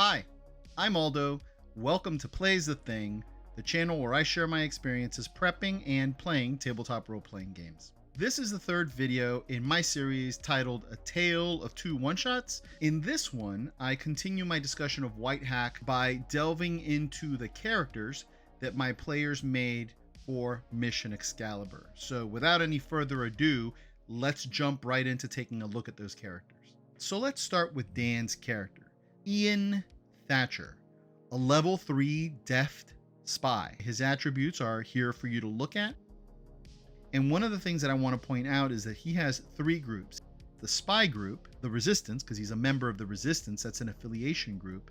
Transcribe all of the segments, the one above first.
Hi, I'm Aldo. Welcome to Plays the Thing, the channel where I share my experiences prepping and playing tabletop role-playing games. This is the third video in my series titled A Tale of Two One-Shots. In this one, I continue my discussion of White Hack by delving into the characters that my players made for Mission Excalibur. So without any further ado, let's jump right into taking a look at those characters. So let's start with Dan's character, Ian Thatcher, a level 3 deft spy. His attributes are here for you to look at. And one of the things that I want to point out is that he has 3 groups. The spy group, the Resistance, because he's a member of the Resistance, that's an affiliation group.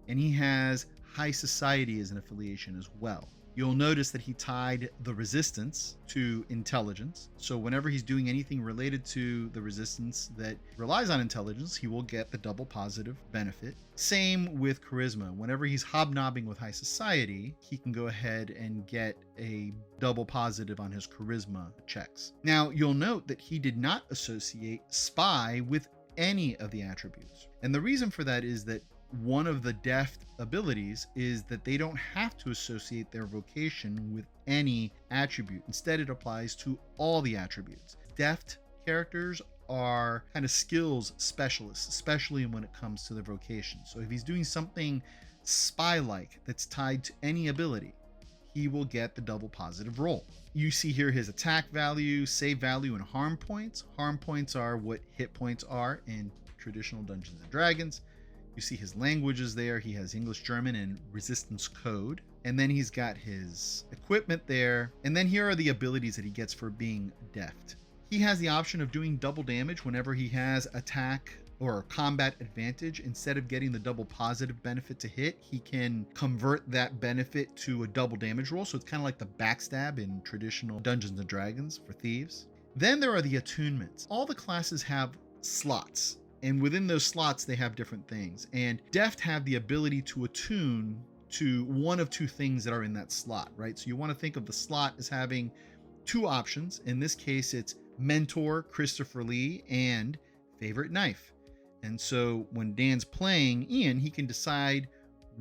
And he has High Society as an affiliation as well. You'll notice that he tied the Resistance to intelligence. So whenever he's doing anything related to the Resistance that relies on intelligence, he will get the double positive benefit. Same with charisma. Whenever he's hobnobbing with High Society, he can go ahead and get a double positive on his charisma checks. Now, you'll note that he did not associate spy with any of the attributes. And the reason for that is that one of the deft abilities is that they don't have to associate their vocation with any attribute. Instead, it applies to all the attributes. Deft characters are kind of skills specialists, especially when it comes to their vocation. So if he's doing something spy-like that's tied to any ability, he will get the double positive roll. You see here his attack value, save value, and harm points. Harm points are what hit points are in traditional Dungeons and Dragons. You see his languages there. He has English, German, and Resistance Code. And then he's got his equipment there. And then here are the abilities that he gets for being deft. He has the option of doing double damage whenever he has attack or combat advantage. Instead of getting the double positive benefit to hit, he can convert that benefit to a double damage roll. So it's kind of like the backstab in traditional Dungeons and Dragons for thieves. Then there are the attunements. All the classes have slots. And within those slots, they have different things. And deft have the ability to attune to one of 2 things that are in that slot, right? So you want to think of the slot as having 2 options. In this case, it's Mentor, Christopher Lee, and Favorite Knife. And so when Dan's playing Ian, he can decide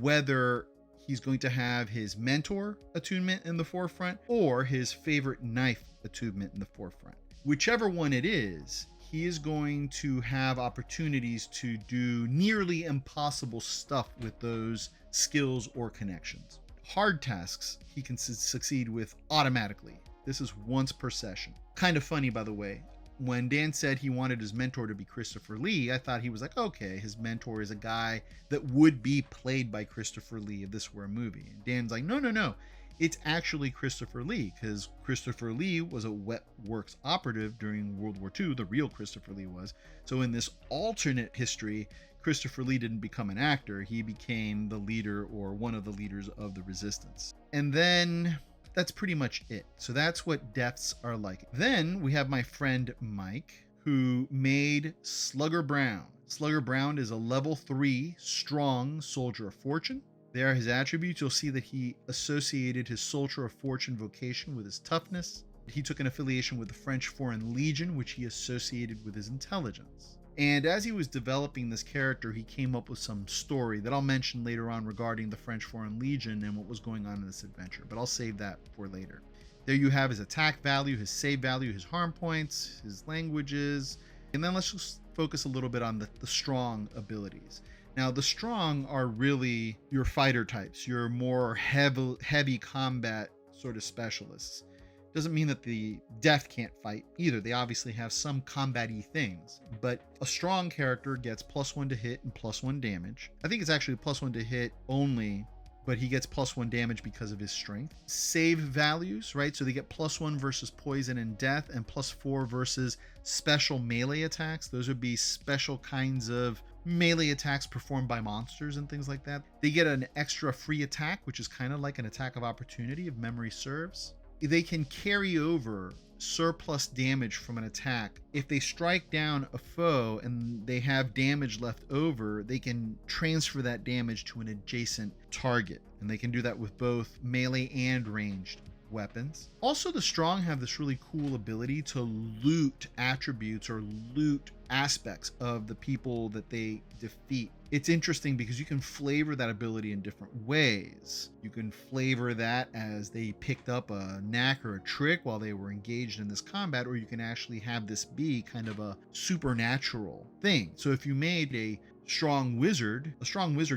whether he's going to have his Mentor attunement in the forefront or his Favorite Knife attunement in the forefront. Whichever one it is, he is going to have opportunities to do nearly impossible stuff with those skills or connections. Hard tasks he can succeed with automatically. This is once per session. Kind of funny, by the way. When Dan said he wanted his mentor to be Christopher Lee, I thought he was like, okay, his mentor is a guy that would be played by Christopher Lee if this were a movie. And Dan's like, no. It's actually Christopher Lee, because Christopher Lee was a wet works operative during World War II. The real Christopher Lee was. So in this alternate history, Christopher Lee didn't become an actor. He became the leader or one of the leaders of the Resistance. And then that's pretty much it. So that's what defts are like. Then we have my friend Mike, who made Slugger Brown. Slugger Brown is a level 3 strong soldier of fortune. There are his attributes. You'll see that he associated his Soldier of Fortune vocation with his toughness. He took an affiliation with the French Foreign Legion, which he associated with his intelligence. And as he was developing this character, he came up with some story that I'll mention later on regarding the French Foreign Legion and what was going on in this adventure, but I'll save that for later. There you have his attack value, his save value, his harm points, his languages, and then let's just focus a little bit on the strong abilities. Now, the strong are really your fighter types, your more heavy combat sort of specialists. Doesn't mean that the deft can't fight either. They obviously have some combat-y things, but a strong character gets +1 to hit and +1 damage. I think it's actually +1 to hit only, but he gets +1 damage because of his strength. Save values, right? So they get +1 versus poison and death, and +4 versus special melee attacks. Those would be special kinds of melee attacks performed by monsters and things like that. They get an extra free attack, which is kind of like an attack of opportunity if memory serves. They can carry over surplus damage from an attack. If they strike down a foe and they have damage left over, they can transfer that damage to an adjacent target. And they can do that with both melee and ranged weapons. Also, the strong have this really cool ability to loot attributes or loot aspects of the people that they defeat. It's interesting because you can flavor that ability in different ways. You can flavor that as they picked up a knack or a trick while they were engaged in this combat, or you can actually have this be kind of a supernatural thing. So if you made a strong wizard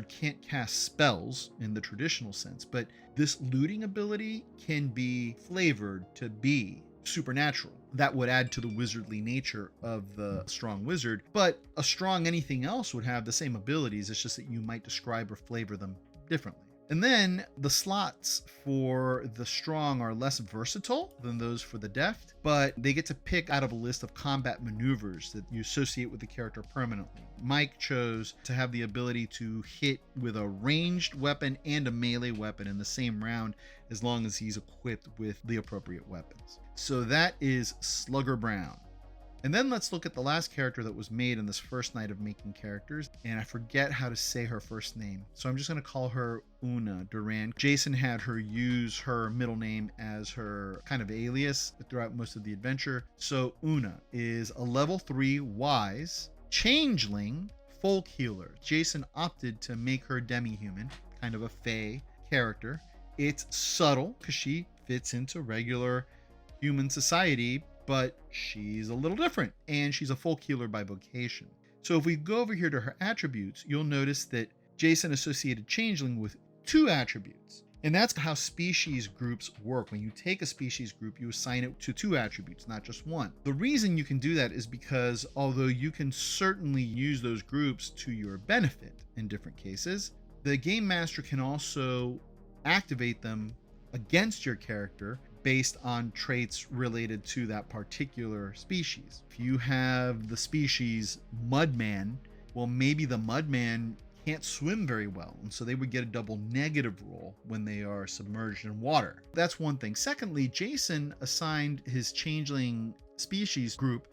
can't cast spells in the traditional sense, but this looting ability can be flavored to be supernatural. That would add to the wizardly nature of the strong wizard, but a strong anything else would have the same abilities. It's just that you might describe or flavor them differently. And then the slots for the strong are less versatile than those for the deft, but they get to pick out of a list of combat maneuvers that you associate with the character permanently. Mike chose to have the ability to hit with a ranged weapon and a melee weapon in the same round, as long as he's equipped with the appropriate weapons. So that is Slugger Brown. And then let's look at the last character that was made in this first night of making characters. And I forget how to say her first name, so I'm just going to call her Una Duran. Jason had her use her middle name as her kind of alias throughout most of the adventure. So Una is a level 3 wise changeling folk healer. Jason opted to make her demi-human, kind of a fae character. It's subtle because she fits into regular human society, but she's a little different, and she's a folk healer by vocation. So if we go over here to her attributes, you'll notice that Jason associated changeling with 2 attributes. And that's how species groups work. When you take a species group, you assign it to 2 attributes, not just 1. The reason you can do that is because although you can certainly use those groups to your benefit in different cases, the game master can also activate them against your character based on traits related to that particular species. If you have the species Mudman, well, maybe the Mudman can't swim very well, and so they would get a double negative roll when they are submerged in water. That's one thing. Secondly, Jason assigned his changeling species group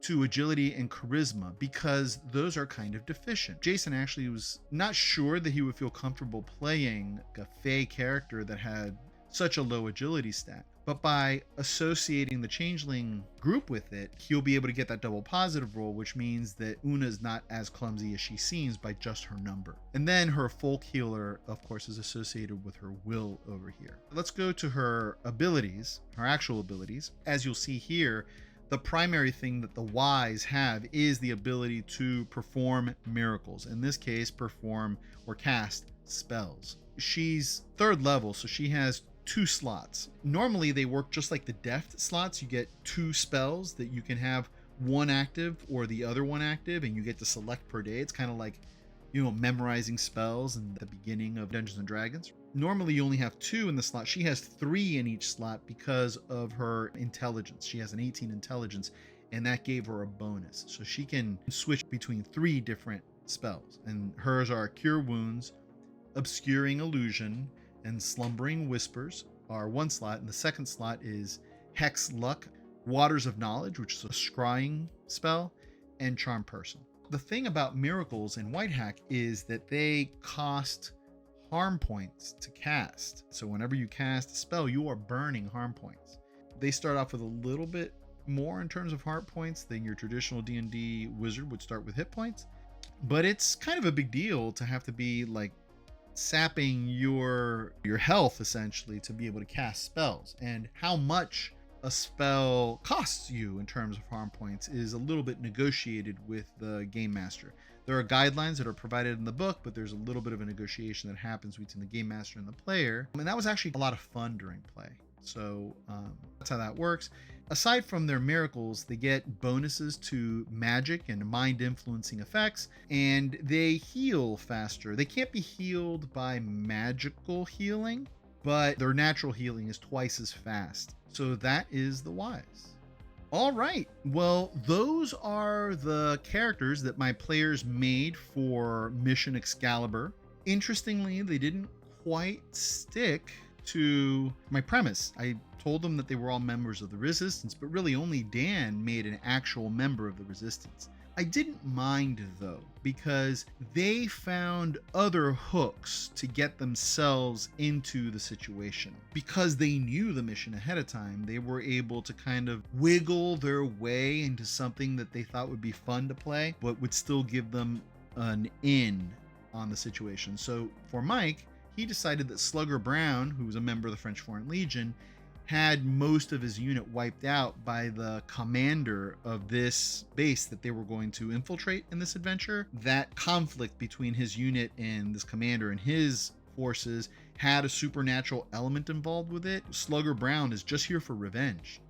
to agility and charisma because those are kind of deficient. Jason actually was not sure that he would feel comfortable playing a fae character that had such a low agility stat. But by associating the changeling group with it, he'll be able to get that double positive roll, which means that Una's not as clumsy as she seems by just her number. And then her folk healer, of course, is associated with her will over here. Let's go to her abilities, her actual abilities. As you'll see here, the primary thing that the wise have is the ability to perform miracles. In this case, perform or cast spells. She's 3rd level, so she has 2 slots. Normally they work just like the deft slots. You get 2 spells that you can have one active or the other one active, and you get to select per day. It's kind of like, memorizing spells in the beginning of Dungeons and Dragons. Normally you only have 2 in the slot. She has 3 in each slot because of her intelligence. She has an 18 intelligence, and that gave her a bonus. So she can switch between 3 different spells, and hers are Cure Wounds, Obscuring Illusion, and Slumbering Whispers are one slot, and the second slot is Hex Luck, Waters of Knowledge, which is a scrying spell, and Charm Person. The thing about miracles in White Hack is that they cost harm points to cast. So whenever you cast a spell, you are burning harm points. They start off with a little bit more in terms of heart points than your traditional D&D wizard would start with hit points, but it's kind of a big deal to have to be like sapping your health essentially to be able to cast spells. And how much a spell costs you in terms of harm points is a little bit negotiated with the game master. There are guidelines that are provided in the book, but there's a little bit of a negotiation that happens between the game master and the player, and that was actually a lot of fun during play. So that's how that works. Aside from their miracles, they get bonuses to magic and mind influencing effects, and they heal faster. They can't be healed by magical healing, but their natural healing is twice as fast. So that is the wise. All right, well, those are the characters that my players made for Mission Excalibur. Interestingly, they didn't quite stick to my premise. I told them that they were all members of the Resistance, but really only Dan made an actual member of the Resistance. I didn't mind though, because they found other hooks to get themselves into the situation. Because they knew the mission ahead of time, they were able to kind of wiggle their way into something that they thought would be fun to play, but would still give them an in on the situation. So for Mike, he decided that Slugger Brown, who was a member of the French Foreign Legion, had most of his unit wiped out by the commander of this base that they were going to infiltrate in this adventure. That conflict between his unit and this commander and his forces had a supernatural element involved with it. Slugger Brown is just here for revenge.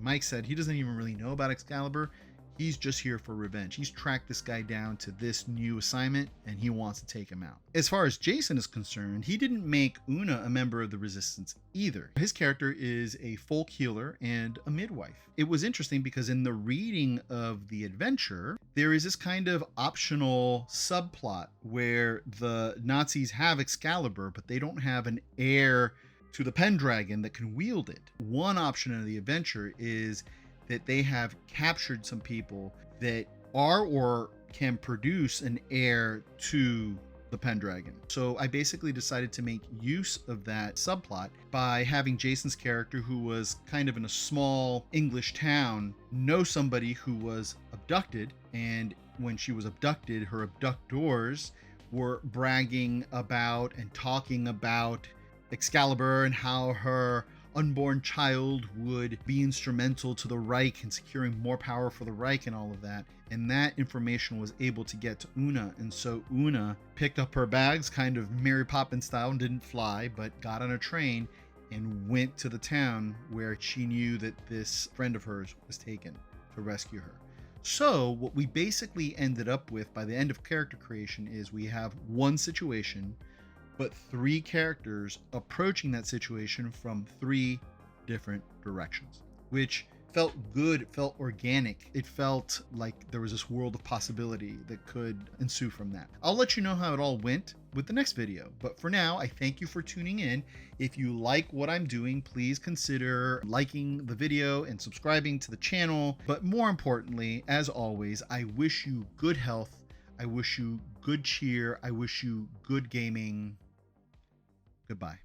Mike said he doesn't even really know about Excalibur. He's just here for revenge. He's tracked this guy down to this new assignment and he wants to take him out. As far as Jason is concerned, he didn't make Una a member of the Resistance either. His character is a folk healer and a midwife. It was interesting because in the reading of the adventure, there is this kind of optional subplot where the Nazis have Excalibur, but they don't have an heir to the Pendragon that can wield it. One option of the adventure is that they have captured some people that are or can produce an heir to the Pendragon. So I basically decided to make use of that subplot by having Jason's character, who was kind of in a small English town, know somebody who was abducted, and when she was abducted, her abductors were bragging about and talking about Excalibur and how her unborn child would be instrumental to the Reich and securing more power for the Reich and all of that. And that information was able to get to Una. And so Una picked up her bags, kind of Mary Poppins style, and didn't fly, but got on a train and went to the town where she knew that this friend of hers was taken to rescue her. So what we basically ended up with by the end of character creation is we have one situation, but three characters approaching that situation from three different directions, which felt good, it felt organic. It felt like there was this world of possibility that could ensue from that. I'll let you know how it all went with the next video, but for now, I thank you for tuning in. If you like what I'm doing, please consider liking the video and subscribing to the channel. But more importantly, as always, I wish you good health. I wish you good cheer. I wish you good gaming. Goodbye.